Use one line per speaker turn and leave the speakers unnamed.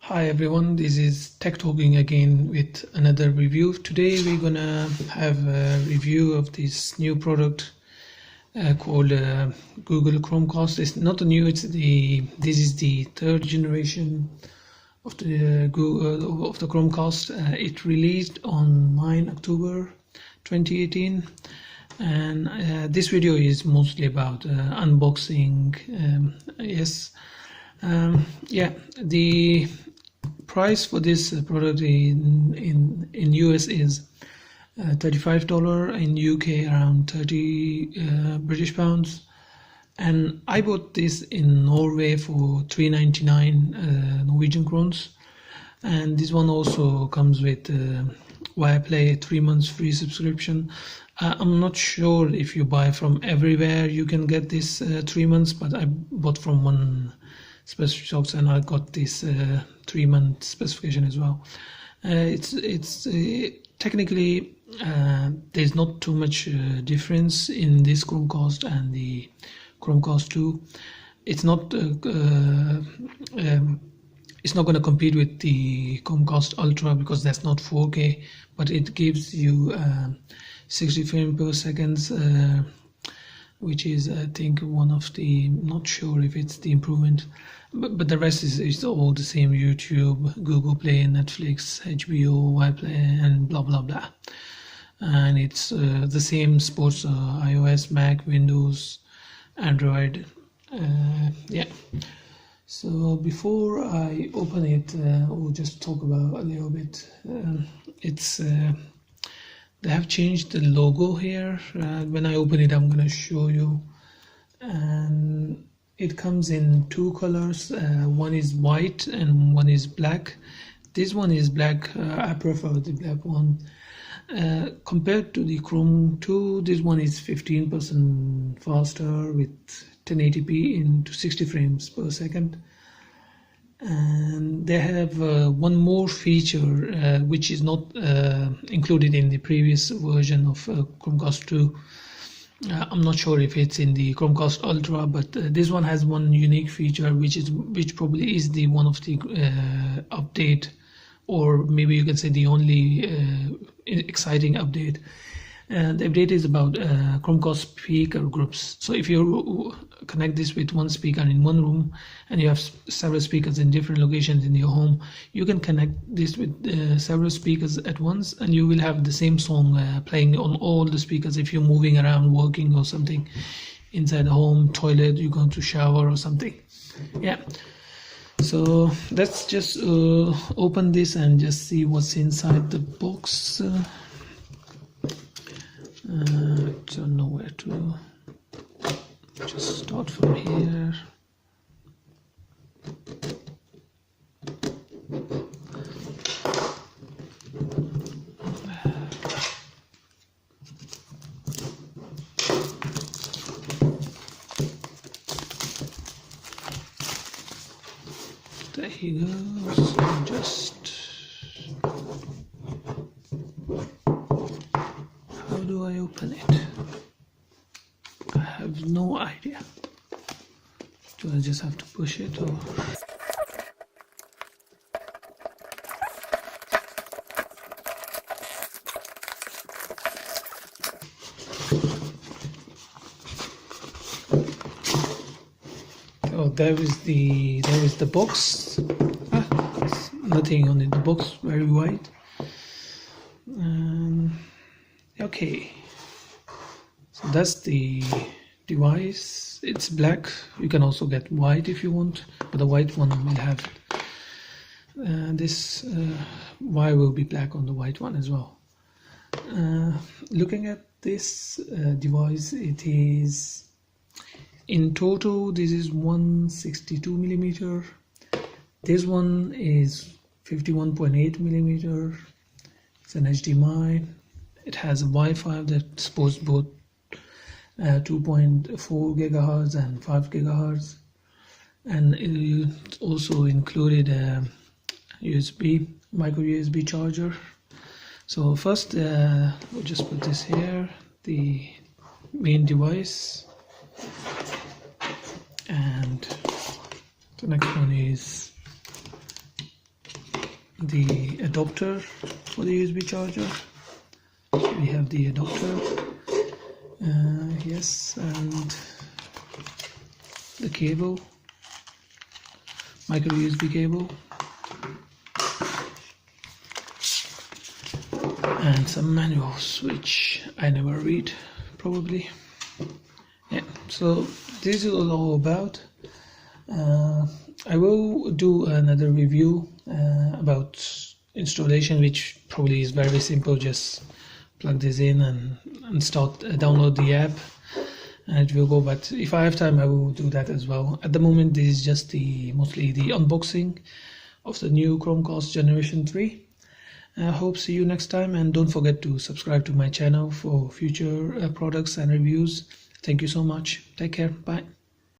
Hi everyone, this is Tech Talking again with another review. Today we're gonna have a review of this new product called Google Chromecast. It's not a new, this is the third generation of the Chromecast. It released on 9 October 2018, and this video is mostly about unboxing. The price for this product in US is $35, in UK around 30 British pounds, and I bought this in Norway for 399 Norwegian crowns. And this one also comes with Viaplay 3 months free subscription. I'm not sure if you buy from everywhere you can get this 3 months, but I bought from one specific shops and I got this 3 month specification as well. It's technically there's not too much difference in this Chromecast and the Chromecast 2. It's not going to compete with the Chromecast Ultra because that's not 4K, but it gives you 60 frames per second, which is I think one of the, not sure if it's the improvement, but the rest is all the same: YouTube, Google Play, Netflix, HBO, Viaplay, and blah blah blah. And it's the same sports iOS, Mac, Windows, Android. So before I open it, we'll just talk about a little bit. They have changed the logo here. When I open it, I'm gonna show you. And it comes in two colors. One is white and one is black. This one is black. I prefer the black one. Compared to the Chrome 2, this one is 15% faster with 1080p into 60 frames per second. And they have one more feature which is not included in the previous version of Chromecast 2. I'm not sure if it's in the Chromecast Ultra, but this one has one unique feature which probably is the one of the update, or maybe you can say the only exciting update. The update is about Chromecast speaker groups. So if you connect this with one speaker in one room and you have several speakers in different locations in your home, you can connect this with several speakers at once, and you will have the same song playing on all the speakers if you're moving around, working or something inside the home, toilet, you're going to shower or something. So let's just open this and just see what's inside the box. I don't know where to. Just start from here. There he goes. Just how do I open it? I have no idea. Do I just have to push it, or? Oh, there is the box. There's nothing on it. The box very white. Okay, so that's the device. It's black. You can also get white if you want, but the white one will have this wire will be black on the white one as well. Looking at this device, it is in total, this is 162 millimeter. This one is 51.8 millimeter. It's an HDMI. It has a Wi-Fi that supports both 2.4 gigahertz and 5 gigahertz, and it also included a micro USB charger. So first we'll just put this here, the main device, and the next one is the adapter for the USB charger. So we have the adapter, yes, and the cable, micro USB cable, and some manuals which I never read probably. Yeah, so this is all about. I will do another review about installation, which probably is very simple. Just plug this in and start download the app, and it will go. But if I have time, I will do that as well. At the moment, this is just mostly the unboxing of the new Chromecast Generation 3. I hope see you next time, and don't forget to subscribe to my channel for future products and reviews. Thank you so much. Take care. Bye.